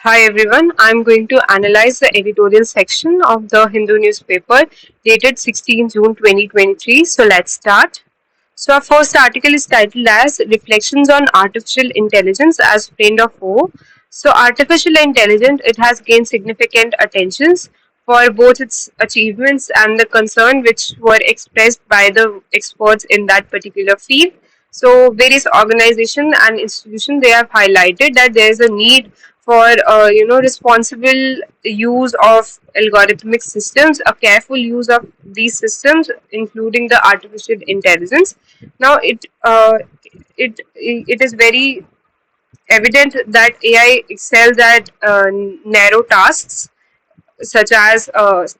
Hi everyone, I'm going to analyze the editorial section of the Hindu newspaper dated 16 June 2023. So let's start. So our first article is titled as Reflections on Artificial Intelligence as Friend of Foe. So artificial intelligence, it has gained significant attentions for both its achievements and the concern which were expressed by the experts in that particular field. So various organizations and institutions, they have highlighted that there is a need for responsible use of algorithmic systems, a careful use of these systems, including the artificial intelligence. Now, it is very evident that AI excels at narrow tasks such as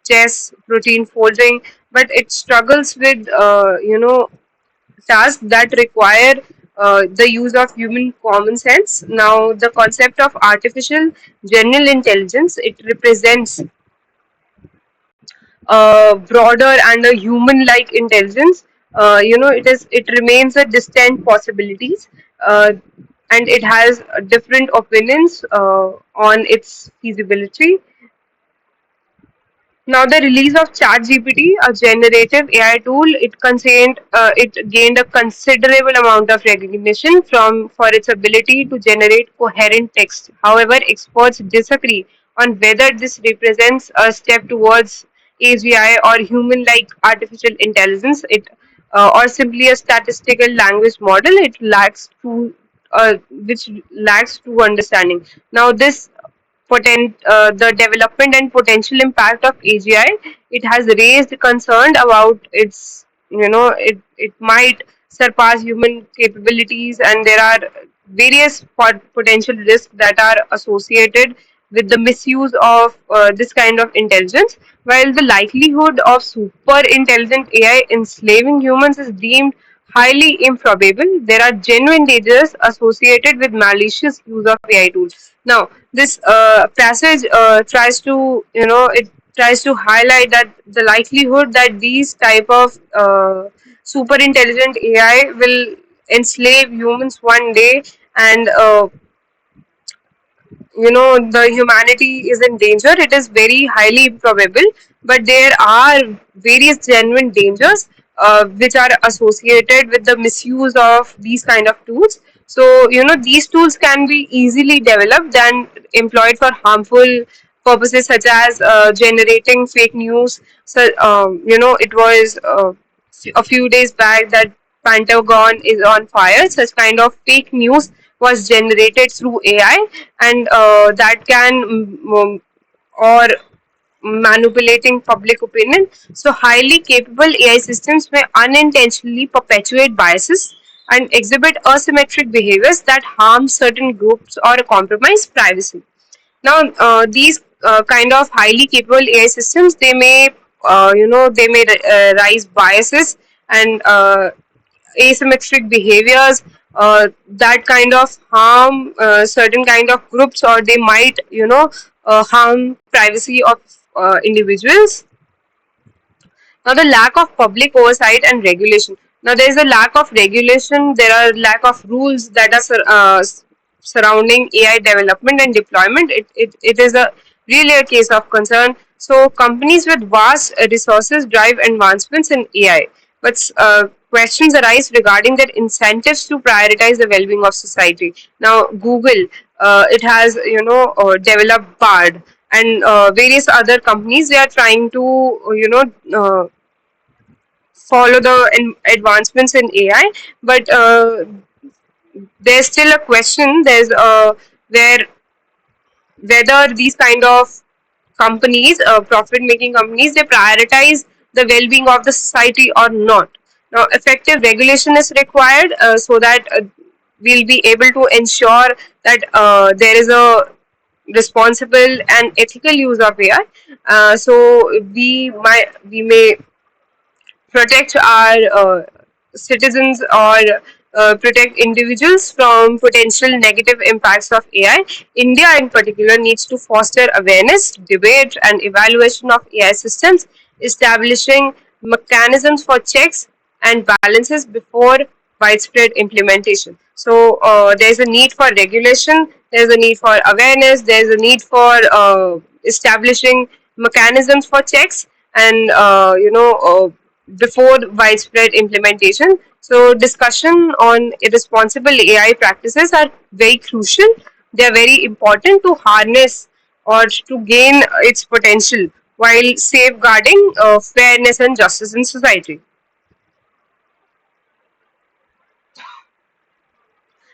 chess, protein folding, but it struggles with tasks that require the use of human common sense. Now, the concept of artificial general intelligence, it represents broader and a human-like intelligence. It remains a distant possibilities, and it has different opinions on its feasibility. Now, the release of ChatGPT, a generative AI tool, it gained a considerable amount of recognition from for its ability to generate coherent text. However, experts disagree on whether this represents a step towards AGI or human-like artificial intelligence. Or simply a statistical language model. It lacks true, which lacks true understanding. Now, the development and potential impact of AGI, it has raised concern about it might surpass human capabilities, and there are various potential risks that are associated with the misuse of this kind of intelligence. While the likelihood of super intelligent AI enslaving humans is deemed highly improbable, there are genuine dangers associated with malicious use of AI tools. Now, this passage tries to highlight that the likelihood that these type of super intelligent AI will enslave humans one day, and the humanity is in danger. It is very highly improbable, but there are various genuine dangers which are associated with the misuse of these kind of tools. So these tools can be easily developed and employed for harmful purposes, such as generating fake news. So it was a few days back that Pentagon is on fire. Such kind of fake news was generated through AI, and that can or manipulating public opinion. So, highly capable AI systems may unintentionally perpetuate biases and exhibit asymmetric behaviors that harm certain groups or compromise privacy. Now, these kind of highly capable AI systems, they may rise biases and asymmetric behaviors that kind of harm certain kind of groups, or they might harm privacy of individuals. Now, the lack of public oversight and regulation. Now, there is a lack of regulation. There are lack of rules that are surrounding AI development and deployment. It is a really a case of concern. So, companies with vast resources drive advancements in AI, but questions arise regarding their incentives to prioritize the well-being of society. Now, Google, it has developed Bard, and various other companies, they are trying to follow the advancements in AI, but there's still a question. There's where whether these kind of companies, profit-making companies, they prioritize the well-being of the society or not. Now, effective regulation is required so that we'll be able to ensure that there is a responsible and ethical use of AI. So we may protect our citizens, or protect individuals from potential negative impacts of AI. India, in particular, needs to foster awareness, debate, and evaluation of AI systems, establishing mechanisms for checks and balances before widespread implementation. So there's a need for regulation, there's a need for awareness, there's a need for establishing mechanisms for checks and before widespread implementation. So discussion on irresponsible AI practices are very crucial. They are very important to harness or to gain its potential while safeguarding fairness and justice in society.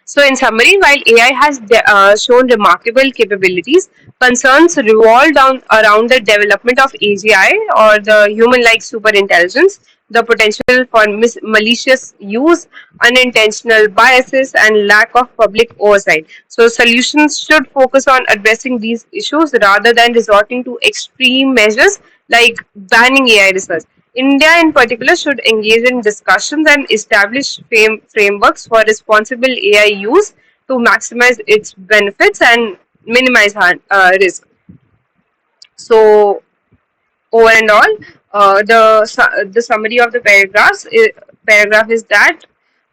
So, in summary, while AI has shown remarkable capabilities, concerns revolve around the development of AGI or the human like superintelligence, the potential for malicious use, unintentional biases, and lack of public oversight. So, solutions should focus on addressing these issues rather than resorting to extreme measures like banning AI research. India, in particular, should engage in discussions and establish frameworks for responsible AI use to maximize its benefits and minimize risk. So, over and all, the summary of the paragraph is that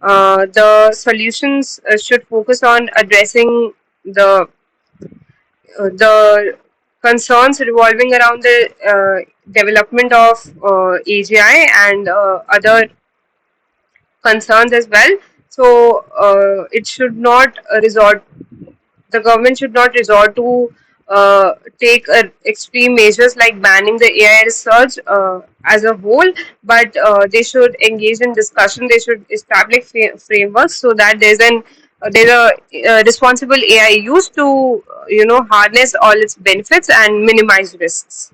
the solutions should focus on addressing the concerns revolving around the development of AGI and other concerns as well. So it should not resort. The government should not resort to take extreme measures like banning the AI research as a whole, but they should engage in discussion. They should establish frameworks so that there's a responsible AI use to harness all its benefits and minimize risks.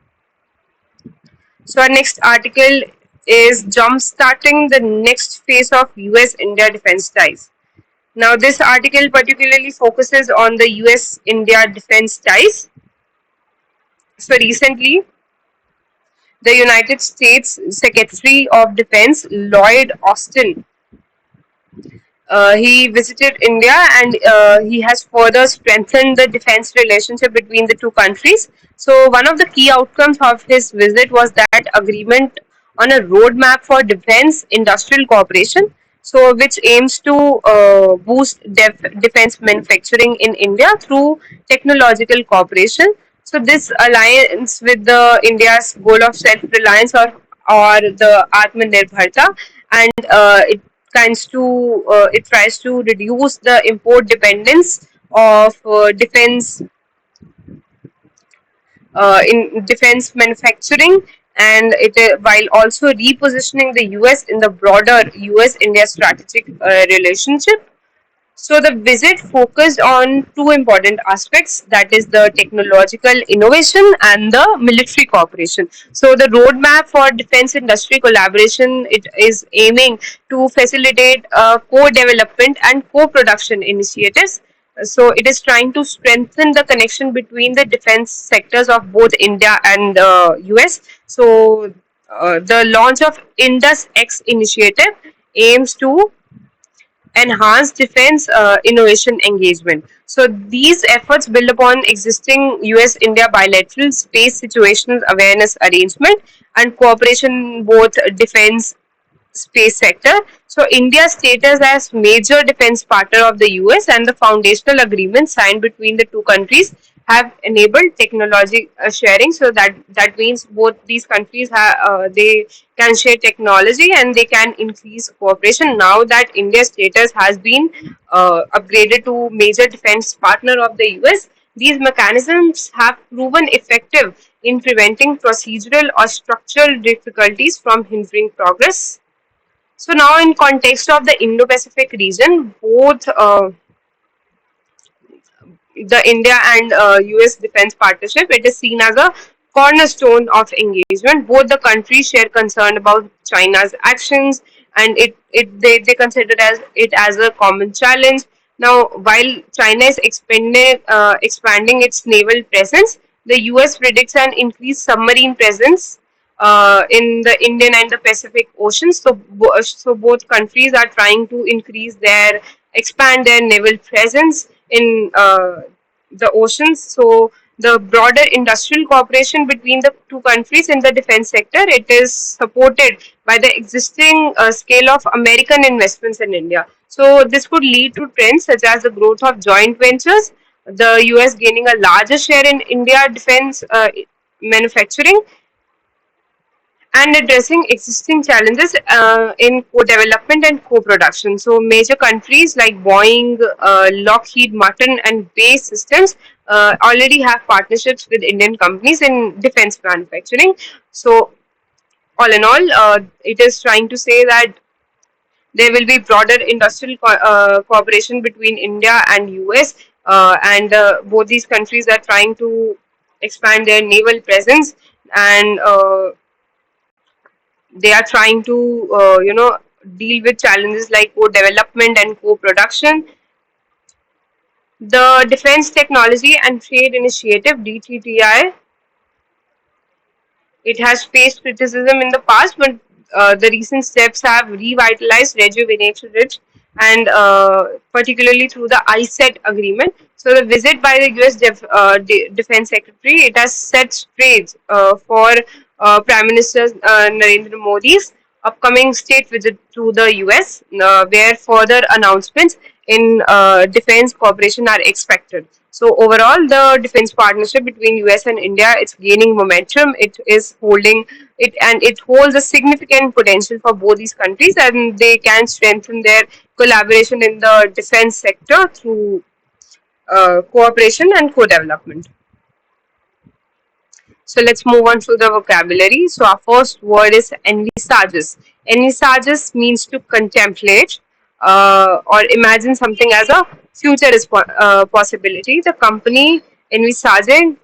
So our next article is jump starting the next phase of US India defense ties. Now, this article particularly focuses on the US India defense ties. So, recently, the United States Secretary of Defense Lloyd Austin he visited India and he has further strengthened the defense relationship between the two countries. So, one of the key outcomes of his visit was that agreement on a roadmap for defense industrial cooperation, so which aims to boost defense manufacturing in India through technological cooperation. So, this aligns with the India's goal of self-reliance or the Atmanirbharta, and it tries to reduce the import dependence of in defense manufacturing, and it while also repositioning the US in the broader US India strategic relationship. So the visit focused on two important aspects, that is the technological innovation and the military cooperation. So the roadmap for defense industry collaboration, it is aiming to facilitate co-development and co-production initiatives. So it is trying to strengthen the connection between the defense sectors of both India and US. So the launch of Indus X initiative aims to enhance defense innovation engagement. So these efforts build upon existing US India bilateral space situational awareness arrangement and cooperation in both defense space sector. So India's status as major defense partner of the US and the foundational agreement signed between the two countries have enabled technology sharing. So that means both these countries they can share technology and they can increase cooperation. Now that India's status has been upgraded to major defense partner of the US, these mechanisms have proven effective in preventing procedural or structural difficulties from hindering progress. So now, in context of the Indo-Pacific region, both the India and US defense partnership, it is seen as a cornerstone of engagement. Both the countries share concern about China's actions, and they consider it as a common challenge. Now, while China is expanding its naval presence, the US predicts an increased submarine presence in the Indian and the Pacific Oceans. So, so both countries are trying to expand their naval presence in the oceans. So The broader industrial cooperation between the two countries in the defense sector, it is supported by the existing scale of American investments in India. So this could lead to trends such as the growth of joint ventures, the US gaining a larger share in India defense manufacturing, and addressing existing challenges in co-development and co-production. So major countries like Boeing, Lockheed Martin, and Base Systems already have partnerships with Indian companies in defense manufacturing. So all in all, it is trying to say that there will be broader industrial cooperation between India and US, and both these countries are trying to expand their naval presence, and they are trying to deal with challenges like co-development and co-production. The Defense Technology and Trade Initiative DTTI, it has faced criticism in the past, but the recent steps have revitalized, rejuvenated it, and particularly through the ISET agreement. So the visit by the US Defense Secretary, it has set stage for Prime Minister Narendra Modi's upcoming state visit to the US, where further announcements in defense cooperation are expected. So overall, the defense partnership between US and India, it's gaining momentum. It is holding it, and it holds a significant potential for both these countries, and they can strengthen their collaboration in the defense sector through cooperation and co-development. So let's move on to the vocabulary. So our first word is envisages. Envisages means to contemplate or imagine something as a future possibility. The company envisaging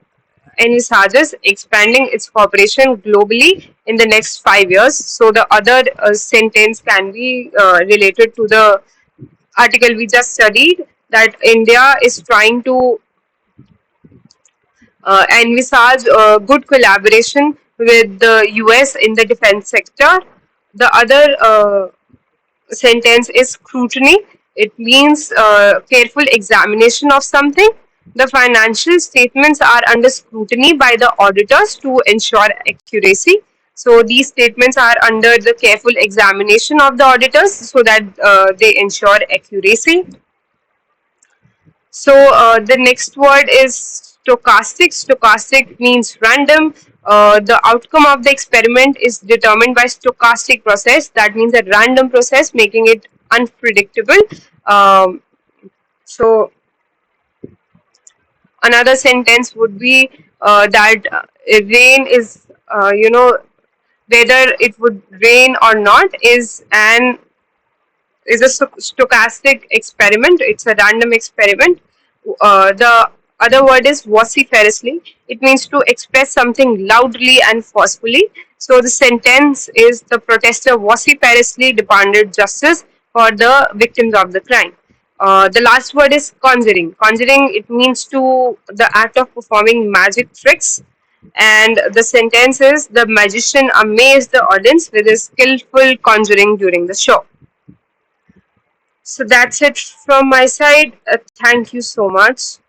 envisages expanding its cooperation globally in the next 5 years. So the other sentence can be related to the article we just studied, that India is trying to envisage good collaboration with the US in the defense sector. The other sentence is scrutiny. It means careful examination of something. The financial statements are under scrutiny by the auditors to ensure accuracy. So these statements are under the careful examination of the auditors so that they ensure accuracy. So the next word is stochastic. Stochastic means random. The outcome of the experiment is determined by stochastic process. That means a random process, making it unpredictable. Um, so another sentence would be that rain is, whether it would rain or not is a stochastic experiment. It's a random experiment. The other word is vociferously. It means to express something loudly and forcefully. So the sentence is the protester vociferously demanded justice for the victims of the crime. The last word is conjuring. Conjuring, it means to the act of performing magic tricks, and the sentence is the magician amazed the audience with his skillful conjuring during the show. So that's it from my side. Thank you so much.